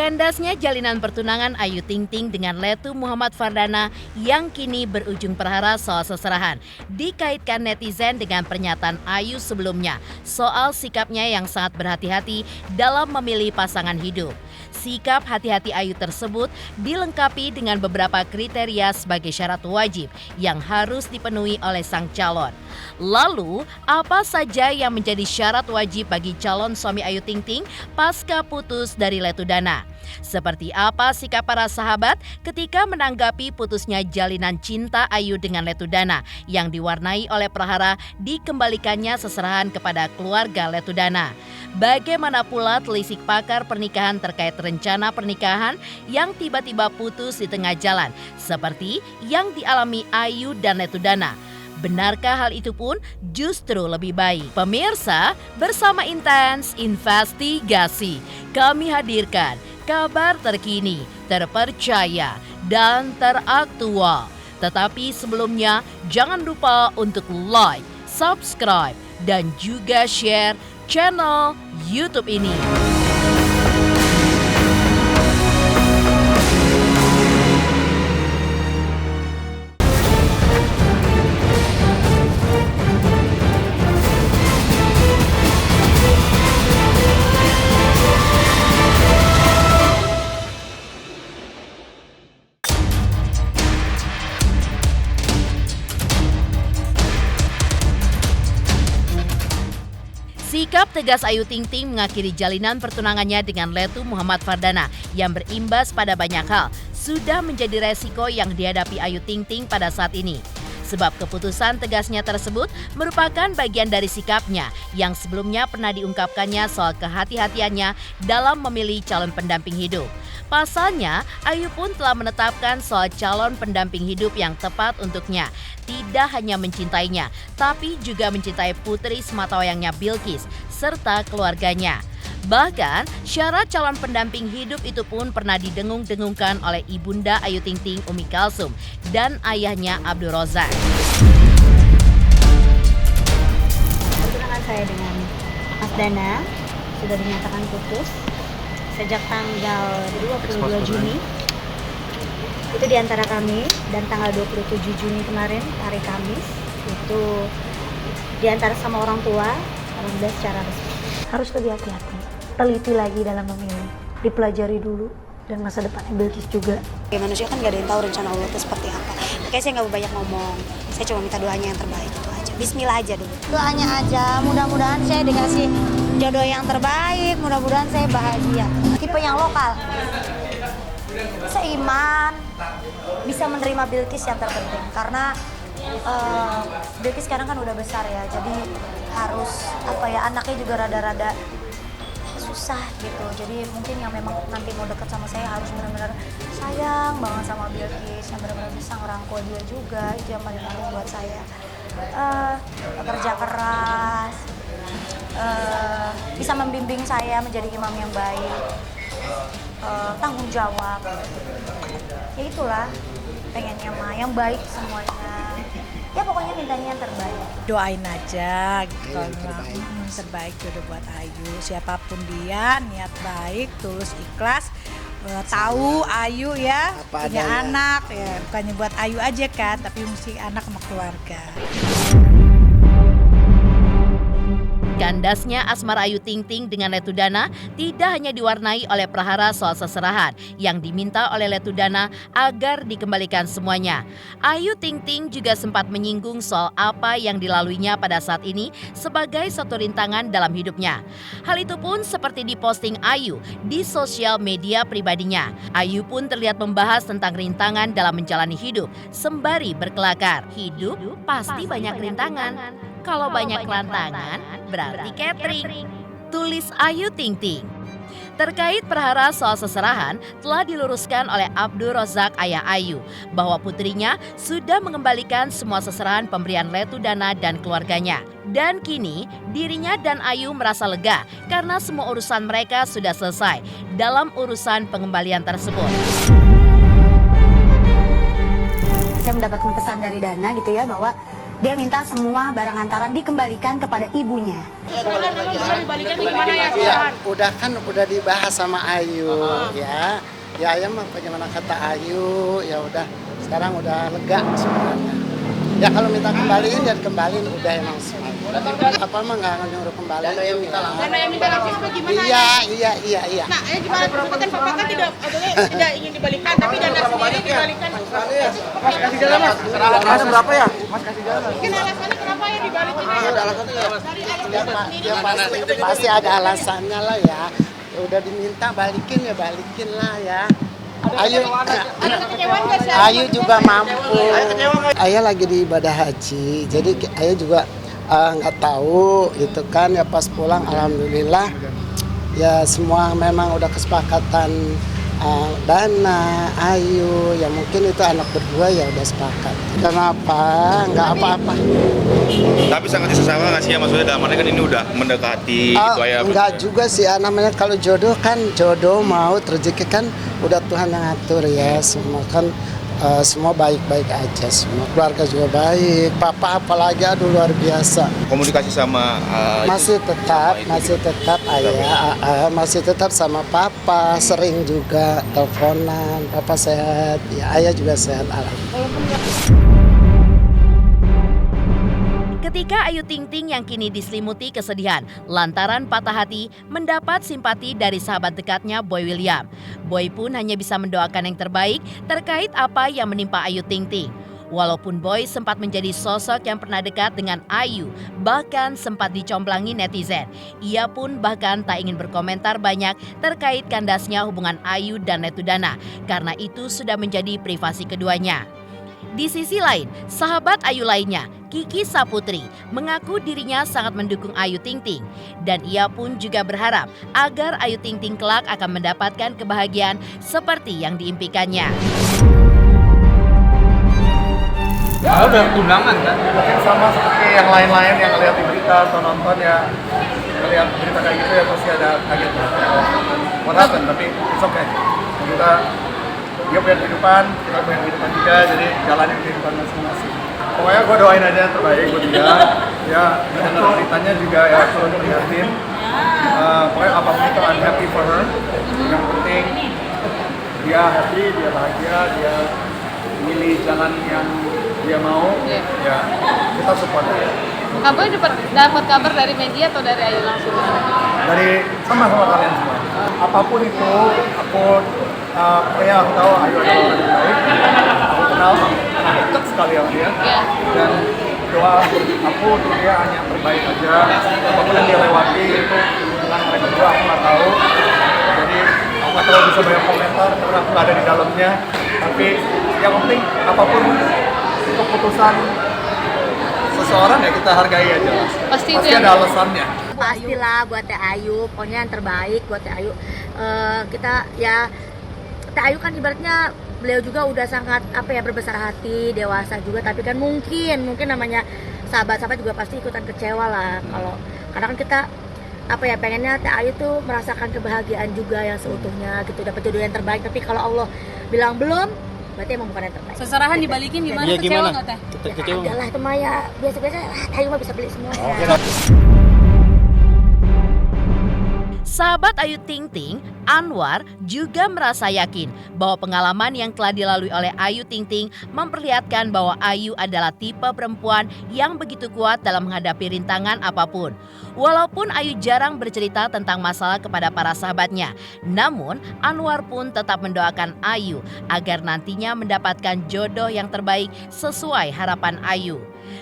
Kandasnya jalinan pertunangan Ayu Ting Ting dengan Letu Muhammad Fardana yang kini berujung perhara soal seserahan dikaitkan netizen dengan pernyataan Ayu sebelumnya soal sikapnya yang sangat berhati-hati dalam memilih pasangan hidup. Sikap hati-hati Ayu tersebut dilengkapi dengan beberapa kriteria sebagai syarat wajib yang harus dipenuhi oleh sang calon. Lalu, apa saja yang menjadi syarat wajib bagi calon suami Ayu Ting Ting pasca putus dari Letu Dana? Seperti apa sikap para sahabat ketika menanggapi putusnya jalinan cinta Ayu dengan Letu Dana yang diwarnai oleh perhara dikembalikannya seserahan kepada keluarga Letu Dana? Bagaimana pula telisik pakar pernikahan terkait rencana pernikahan yang tiba-tiba putus di tengah jalan seperti yang dialami Ayu dan Letu Dana? Benarkah hal itu pun justru lebih baik? Pemirsa, bersama Intens Investigasi, kami hadirkan kabar terkini, terpercaya, dan teraktual. Tetapi sebelumnya, jangan lupa untuk like, subscribe, dan juga share channel YouTube ini. Sikap tegas Ayu Ting Ting mengakhiri jalinan pertunangannya dengan Letu Muhammad Fardana yang berimbas pada banyak hal sudah menjadi resiko yang dihadapi Ayu Ting Ting pada saat ini. Sebab keputusan tegasnya tersebut merupakan bagian dari sikapnya yang sebelumnya pernah diungkapkannya soal kehati-hatiannya dalam memilih calon pendamping hidup. Pasalnya, Ayu pun telah menetapkan soal calon pendamping hidup yang tepat untuknya. Tidak hanya mencintainya, tapi juga mencintai putri sematawayangnya Bilqis serta keluarganya. Bahkan, syarat calon pendamping hidup itu pun pernah didengung-dengungkan oleh ibunda Ayu Ting Ting, Umi Kalsum, dan ayahnya Abdul Rozak. Pertunangan saya dengan Mas Dana sudah dinyatakan putus sejak tanggal 22 Juni. Itu di antara kami, dan tanggal 27 Juni kemarin, hari Kamis, itu di antara sama orang tua, alhamdulillah secara resmi. Harus lebih hati-hati, teliti lagi dalam memilih, dipelajari dulu, dan masa depannya Bilqis juga. Manusia kan gak ada yang tahu rencana Allah itu seperti apa. Makanya saya gak banyak ngomong, saya cuma minta doanya yang terbaik itu aja. Bismillah aja dulu. Doanya aja, mudah-mudahan saya dikasih jodoh yang terbaik, mudah-mudahan saya bahagia. Tipe yang lokal, seiman, bisa menerima Bilqis yang terpenting. Karena Bilqis sekarang kan udah besar ya, jadi harus anaknya juga rada-rada susah gitu. Jadi mungkin yang memang nanti mau deket sama saya harus benar-benar sayang banget sama Bilqis, yang benar-benar bisa ngerangkul dia juga. Itu yang paling penting buat saya. Kerja keras, bisa membimbing saya menjadi imam yang baik, tanggung jawab. Ya itulah pengennya mah yang baik semuanya. Ya pokoknya mintanya yang terbaik. Doain aja gitu kan, terbaik jodoh buat Ayu. Siapapun dia, niat baik, tulus, ikhlas, tahu Ayu ya punya anak ya, bukannya buat Ayu aja kan, tapi mesti anak sama keluarga. Kandasnya asmara Ayu Ting Ting dengan Letu Dana tidak hanya diwarnai oleh prahara soal seserahan yang diminta oleh Letu Dana agar dikembalikan semuanya. Ayu Ting Ting juga sempat menyinggung soal apa yang dilaluinya pada saat ini sebagai satu rintangan dalam hidupnya. Hal itu pun seperti diposting Ayu di sosial media pribadinya. Ayu pun terlihat membahas tentang rintangan dalam menjalani hidup sembari berkelakar. Hidup pasti banyak rintangan. Kalau banyak tantangan, berarti catering. Tulis Ayu Ting Ting. Terkait perhara soal seserahan telah diluruskan oleh Abdul Rozak ayah Ayu bahwa putrinya sudah mengembalikan semua seserahan pemberian Letu Dana dan keluarganya. Dan kini dirinya dan Ayu merasa lega karena semua urusan mereka sudah selesai dalam urusan pengembalian tersebut. Saya mendapatkan pesan dari Dana gitu ya, bahwa Dia minta semua barang hantaran dikembalikan kepada ibunya. Ya, udah dibahas sama Ayu ya. Ya ayam mah bagaimana kata Ayu, ya udah sekarang udah lega semuanya. Ya kalau minta kembaliin ya kembaliin udah emang semua. Apa mah nggak nyuruh kembaliin. Dana yang minta langsung apa gimana? Iya. Nah, gimana kan Bapak kan tidak ingin dibalikan, tapi dana sendiri dibalikan. Mas kasih jalan mas. Mas berapa ya? Mas kasih jalan. Mungkin alasannya kenapa ya dibalikin? Ada alasannya ya? Pasti ada alasannya lah ya. Udah diminta balikin ya balikin lah ya. Ayu juga mampu. Ayah lagi di ibadah haji, jadi Ayah juga nggak tahu gitu kan ya pas pulang alhamdulillah ya semua memang udah kesepakatan Dana, Ayu, ya mungkin itu anak berdua ya udah sepakat. Kenapa? Nggak apa-apa. Tapi sangat disesama nggak sih ya maksudnya dalam arti kan ini udah mendekati gitu ya. Enggak juga sih namanya kalau jodoh kan jodoh mau rezeki kan udah Tuhan yang ngatur ya semua kan semua baik-baik aja semua keluarga juga baik papa apalagi aduh luar biasa Komunikasi sama masih tetap ayah masih tetap sama papa sering juga teleponan papa sehat ya ayah juga sehat alhamdulillah. Ketika Ayu Ting Ting yang kini diselimuti kesedihan lantaran patah hati mendapat simpati dari sahabat dekatnya Boy William. Boy pun hanya bisa mendoakan yang terbaik terkait apa yang menimpa Ayu Ting Ting. Walaupun Boy sempat menjadi sosok yang pernah dekat dengan Ayu, bahkan sempat dicomblangi netizen. Ia pun bahkan tak ingin berkomentar banyak terkait kandasnya hubungan Ayu dan Letu Dana, karena itu sudah menjadi privasi keduanya. Di sisi lain, sahabat Ayu lainnya, Kiki Saputri, mengaku dirinya sangat mendukung Ayu Ting Ting. Dan ia pun juga berharap agar Ayu Ting Ting kelak akan mendapatkan kebahagiaan seperti yang diimpikannya. Udah tunangan kan? Mungkin sama seperti yang lain-lain yang lihat di berita atau nonton ya. Melihat berita kayak gitu ya pasti ada kaget. What happened? Tapi it's okay. Kita dia punya kehidupan, kita punya kehidupan juga, jadi jalanin kehidupan masing-masing. Pokoknya gue doain aja yang terbaik buat dia. Ya, dengar beritanya juga ya turun prihatin. Pokoknya apapun itu I'm happy for her. Yang penting dia happy, dia bahagia, dia milih jalan yang dia mau. Ya, kita support aja. Kamu dapat kabar dari media atau dari Ayu langsung? Dari sama-sama kalian semua. Apapun itu, aku aku tahu Ayu adalah orang yang baik. Aku kenal, dekat sekali sama dia. Dan doa aku untuk dia hanya yang terbaik aja. Apapun yang dia lewati itu hubungan mereka berdua aku nggak tahu. Jadi aku nggak tahu bisa banyak komentar karena aku nggak ada di dalamnya. Tapi yang penting apapun keputusan seseorang ya kita hargai aja. Pasti ada alasannya. Pastilah buat Teh Ayu, pokoknya yang terbaik buat Teh Ayu. Kita ya Teh Ayu kan ibaratnya beliau juga udah sangat berbesar hati, dewasa juga, tapi kan mungkin namanya sahabat-sahabat juga pasti ikutan kecewa lah kalau karena kan kita pengennya Teh Ayu tuh merasakan kebahagiaan juga yang seutuhnya gitu, dapat jodoh yang terbaik, tapi kalau Allah bilang belum berarti emang bukan yang terbaik. Seserahan dibalikin gimana? Ya, Kecewa nggak Teh? Ya adalah itu mah ya biasa-biasa Teh Ayu mah bisa beli semua. Sahabat Ayu Ting Ting, Anwar juga merasa yakin bahwa pengalaman yang telah dilalui oleh Ayu Ting Ting memperlihatkan bahwa Ayu adalah tipe perempuan yang begitu kuat dalam menghadapi rintangan apapun. Walaupun Ayu jarang bercerita tentang masalah kepada para sahabatnya, namun Anwar pun tetap mendoakan Ayu agar nantinya mendapatkan jodoh yang terbaik sesuai harapan Ayu.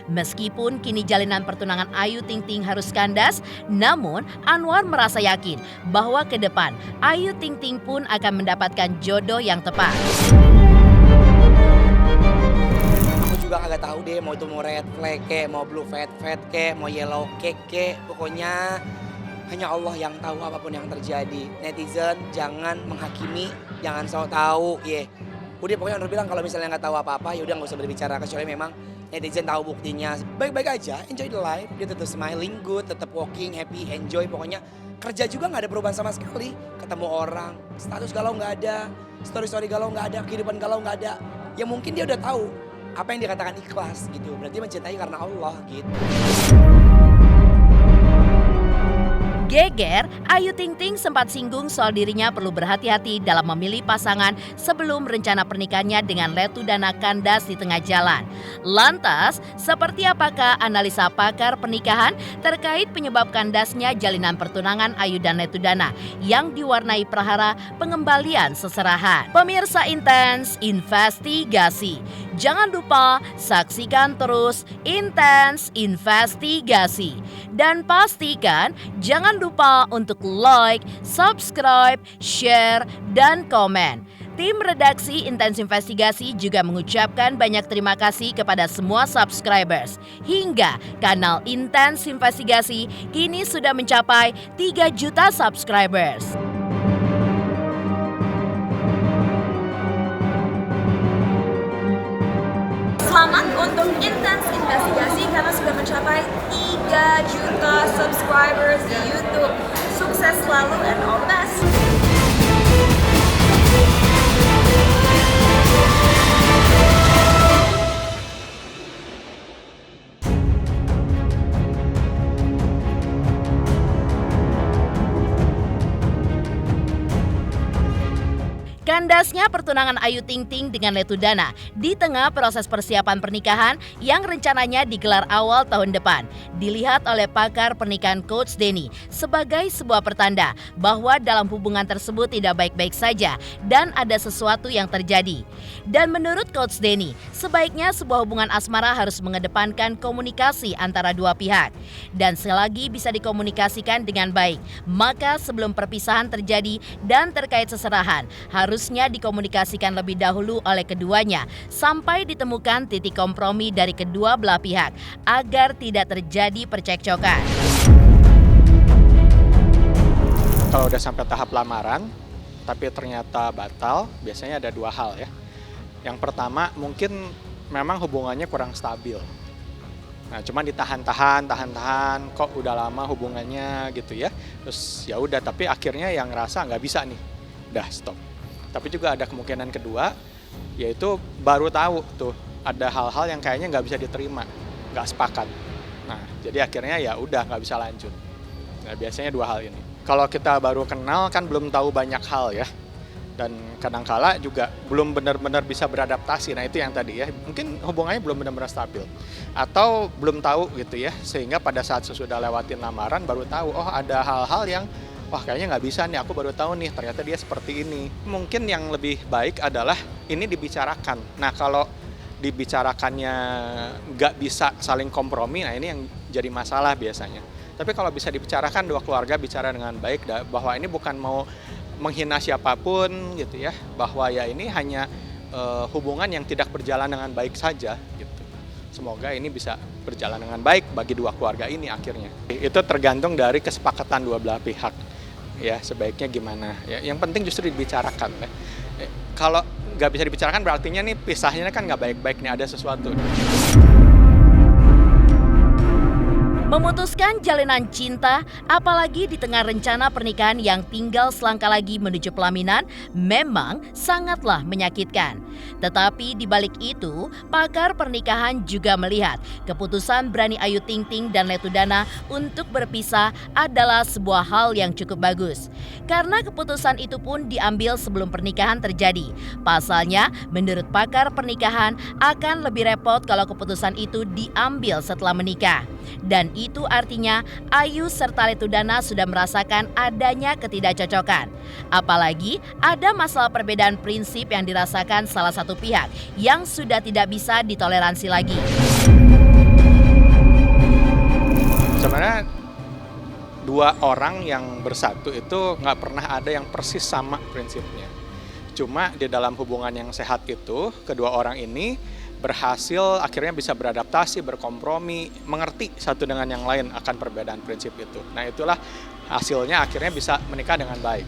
Meskipun kini jalinan pertunangan Ayu Ting Ting harus kandas, namun Anwar merasa yakin bahwa ke depan Ayu Ting Ting pun akan mendapatkan jodoh yang tepat. Aku juga agak tahu deh mau itu mau red flag kek, mau blue fat kek, mau yellow cake kek, pokoknya hanya Allah yang tahu apapun yang terjadi. Netizen jangan menghakimi, jangan sok tahu, Udah pokoknya Nur bilang kalau misalnya nggak tahu apa-apa ya udah nggak usah berbicara, kecuali memang netizen tahu buktinya. Baik-baik aja, enjoy the life, dia tetap smiling good, tetap walking happy, enjoy, pokoknya kerja juga nggak ada perubahan sama sekali. Ketemu orang, status galau nggak ada, story galau nggak ada, kehidupan galau nggak ada. Ya mungkin dia udah tahu apa yang dikatakan ikhlas gitu. Berarti mencintai karena Allah gitu. Geger, Ayu Ting Ting sempat singgung soal dirinya perlu berhati-hati dalam memilih pasangan sebelum rencana pernikahannya dengan Letu Dana kandas di tengah jalan. Lantas, seperti apakah analisa pakar pernikahan terkait penyebab kandasnya jalinan pertunangan Ayu dan Letu Dana yang diwarnai prahara pengembalian seserahan? Pemirsa Intens Investigasi, jangan lupa saksikan terus Intens Investigasi. Dan pastikan jangan lupa untuk like, subscribe, share, dan komen. Tim redaksi Intens Investigasi juga mengucapkan banyak terima kasih kepada semua subscribers. Hingga kanal Intens Investigasi kini sudah mencapai 3 juta subscribers. Selamat untuk Intens Investigasi karena sudah mencapai 3 juta subscribers di YouTube. Sukses selalu and all the best. Kandasnya pertunangan Ayu Ting Ting dengan Letu Dana di tengah proses persiapan pernikahan yang rencananya digelar awal tahun depan. Dilihat oleh pakar pernikahan Coach Denny sebagai sebuah pertanda bahwa dalam hubungan tersebut tidak baik-baik saja dan ada sesuatu yang terjadi. Dan menurut Coach Denny, sebaiknya sebuah hubungan asmara harus mengedepankan komunikasi antara dua pihak. Dan selagi bisa dikomunikasikan dengan baik, maka sebelum perpisahan terjadi dan terkait seserahan, harusnya dikomunikasikan lebih dahulu oleh keduanya sampai ditemukan titik kompromi dari kedua belah pihak agar tidak terjadi percekcokan. Kalau udah sampai tahap lamaran tapi ternyata batal, biasanya ada 2 hal ya. Yang pertama mungkin memang hubungannya kurang stabil. Nah, cuman ditahan-tahan, kok udah lama hubungannya gitu ya. Terus ya udah, tapi akhirnya yang ngerasa nggak bisa nih, udah stop. Tapi juga ada kemungkinan kedua, yaitu baru tahu tuh ada hal-hal yang kayaknya nggak bisa diterima, nggak sepakat. Nah, jadi akhirnya ya udah nggak bisa lanjut. Nah, biasanya 2 hal ini. Kalau kita baru kenal kan belum tahu banyak hal ya, dan kadangkala juga belum benar-benar bisa beradaptasi. Nah, itu yang tadi ya, mungkin hubungannya belum benar-benar stabil atau belum tahu gitu ya, sehingga pada saat sesudah lewatin lamaran baru tahu, oh ada hal-hal yang wah kayaknya nggak bisa nih, aku baru tahu nih ternyata dia seperti ini. Mungkin yang lebih baik adalah ini dibicarakan. Nah, kalau dibicarakannya nggak bisa saling kompromi, nah ini yang jadi masalah biasanya. Tapi kalau bisa dibicarakan, dua keluarga bicara dengan baik bahwa ini bukan mau menghina siapapun gitu ya, bahwa ya ini hanya hubungan yang tidak berjalan dengan baik saja gitu. Semoga ini bisa berjalan dengan baik bagi dua keluarga ini akhirnya. Itu tergantung dari kesepakatan dua belah pihak. Ya, sebaiknya gimana. Ya, yang penting justru dibicarakan. Kalau nggak bisa dibicarakan berarti nih pisahnya kan nggak baik-baik nih, ada sesuatu. Memutuskan jalinan cinta, apalagi di tengah rencana pernikahan yang tinggal selangkah lagi menuju pelaminan, memang sangatlah menyakitkan. Tetapi di balik itu, pakar pernikahan juga melihat keputusan berani Ayu Ting Ting dan Letu Dana untuk berpisah adalah sebuah hal yang cukup bagus. Karena keputusan itu pun diambil sebelum pernikahan terjadi. Pasalnya, menurut pakar pernikahan akan lebih repot kalau keputusan itu diambil setelah menikah. Dan itu artinya Ayu serta Letu Dana sudah merasakan adanya ketidakcocokan. Apalagi ada masalah perbedaan prinsip yang dirasakan salah satu pihak yang sudah tidak bisa ditoleransi lagi. Sebenarnya 2 orang yang bersatu itu nggak pernah ada yang persis sama prinsipnya. Cuma di dalam hubungan yang sehat itu, kedua orang ini berhasil akhirnya bisa beradaptasi, berkompromi, mengerti satu dengan yang lain akan perbedaan prinsip itu. Nah, itulah hasilnya akhirnya bisa menikah dengan baik.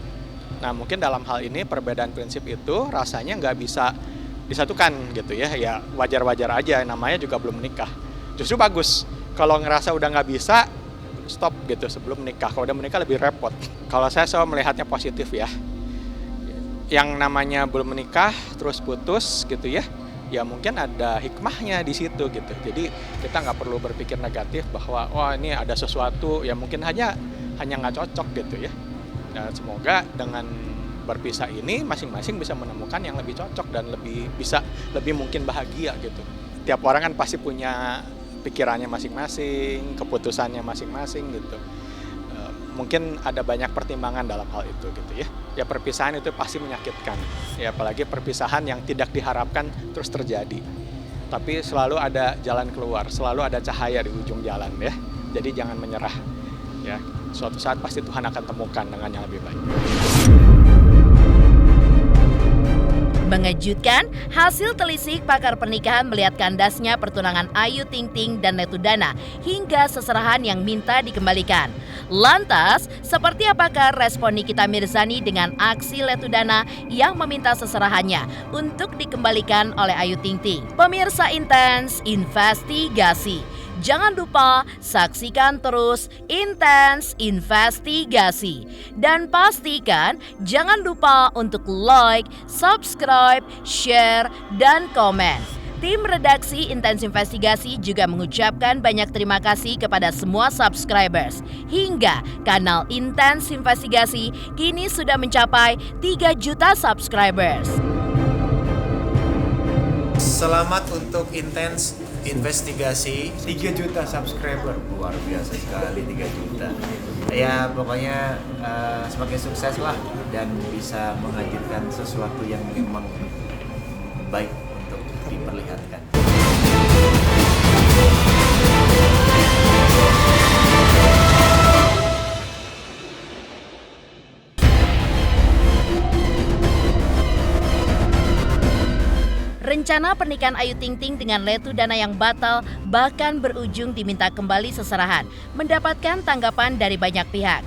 Nah, mungkin dalam hal ini perbedaan prinsip itu rasanya nggak bisa disatukan gitu ya. Ya wajar-wajar aja, namanya juga belum menikah. Justru bagus kalau ngerasa udah nggak bisa, stop gitu sebelum menikah. Kalau udah menikah lebih repot. Kalau saya selalu melihatnya positif ya. Yang namanya belum menikah terus putus gitu ya ya mungkin ada hikmahnya di situ gitu. Jadi kita nggak perlu berpikir negatif bahwa wah ini ada sesuatu ya mungkin hanya nggak cocok gitu ya. Dan semoga dengan berpisah ini masing-masing bisa menemukan yang lebih cocok dan lebih mungkin bahagia gitu. Tiap orang kan pasti punya pikirannya masing-masing, keputusannya masing-masing gitu. Mungkin ada banyak pertimbangan dalam hal itu gitu ya. Ya perpisahan itu pasti menyakitkan. Ya apalagi perpisahan yang tidak diharapkan terus terjadi. Tapi selalu ada jalan keluar, selalu ada cahaya di ujung jalan ya. Jadi jangan menyerah. Ya, suatu saat pasti Tuhan akan temukan dengan yang lebih baik. Mengejutkan, hasil telisik pakar pernikahan melihat kandasnya pertunangan Ayu Ting Ting dan Letudana hingga seserahan yang minta dikembalikan. Lantas, seperti apakah respon Nikita Mirzani dengan aksi Letudana yang meminta seserahannya untuk dikembalikan oleh Ayu Ting Ting? Pemirsa Intens Investigasi. Jangan lupa saksikan terus Intens Investigasi. Dan pastikan jangan lupa untuk like, subscribe, share, dan komen. Tim redaksi Intens Investigasi juga mengucapkan banyak terima kasih kepada semua subscribers. Hingga kanal Intens Investigasi kini sudah mencapai 3 juta subscribers. Selamat untuk Intens Investigasi 3 juta subscriber, luar biasa sekali 3 juta. Ya pokoknya semakin sukses lah dan bisa menghadirkan sesuatu yang memang baik untuk diperlihatkan. Rencana pernikahan Ayu Ting Ting dengan Letudana yang batal bahkan berujung diminta kembali seserahan, mendapatkan tanggapan dari banyak pihak.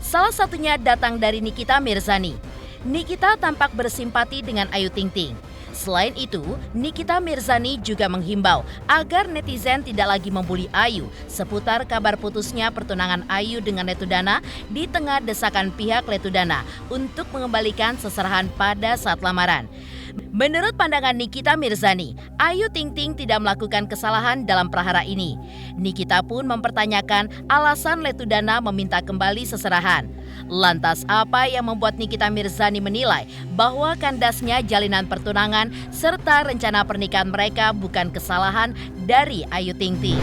Salah satunya datang dari Nikita Mirzani. Nikita tampak bersimpati dengan Ayu Ting Ting. Selain itu, Nikita Mirzani juga menghimbau agar netizen tidak lagi membuli Ayu seputar kabar putusnya pertunangan Ayu dengan Letudana di tengah desakan pihak Letudana untuk mengembalikan seserahan pada saat lamaran. Menurut pandangan Nikita Mirzani, Ayu Ting Ting tidak melakukan kesalahan dalam perkara ini. Nikita pun mempertanyakan alasan Letudana meminta kembali seserahan. Lantas apa yang membuat Nikita Mirzani menilai bahwa kandasnya jalinan pertunangan serta rencana pernikahan mereka bukan kesalahan dari Ayu Ting Ting?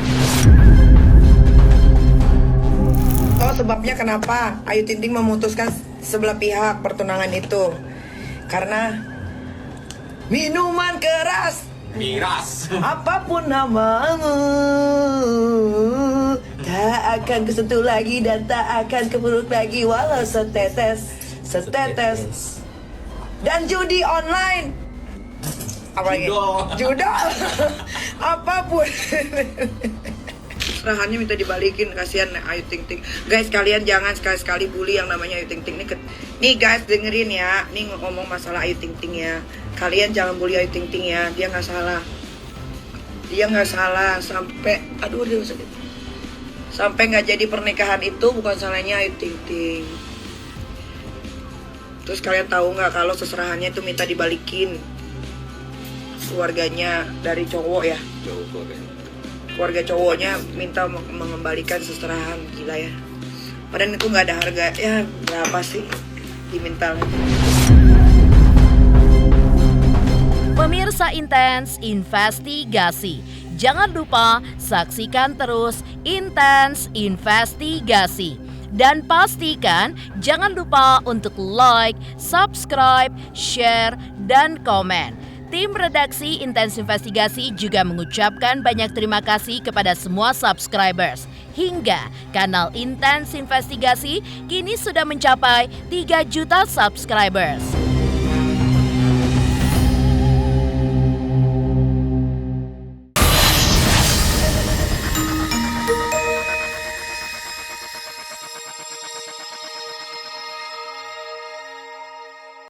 Oh, sebabnya kenapa Ayu Ting Ting memutuskan sebelah pihak pertunangan itu? Karena minuman keras, miras, apapun namamu, tak akan kesentuh lagi dan tak akan keburuk lagi walau setetes. Dan judi online, apa lagi? Judo, apapun. Serahannya minta dibalikin, kasihan Ayu Ting Ting. Guys, kalian jangan sekali-sekali bully yang namanya Ayu Ting Ting. Nih guys, dengerin ya. Nih ngomong masalah Ayu Ting Ting ya. Kalian jangan bully Ayu Ting Ting ya. Dia nggak salah. Dia nggak salah sampai, aduh dia sakit. Sampai nggak jadi pernikahan itu bukan salahnya Ayu Ting Ting. Terus kalian tahu nggak kalau seserahannya itu minta dibalikin keluarganya dari cowok ya? Keluarga cowoknya minta mengembalikan seserahan, gila ya. Padahal itu nggak ada harga, ya berapa sih diminta lagi. Pemirsa Intens Investigasi, jangan lupa saksikan terus Intens Investigasi. Dan pastikan jangan lupa untuk like, subscribe, share, dan komen. Tim redaksi Intens Investigasi juga mengucapkan banyak terima kasih kepada semua subscribers. Hingga kanal Intens Investigasi kini sudah mencapai 3 juta subscribers.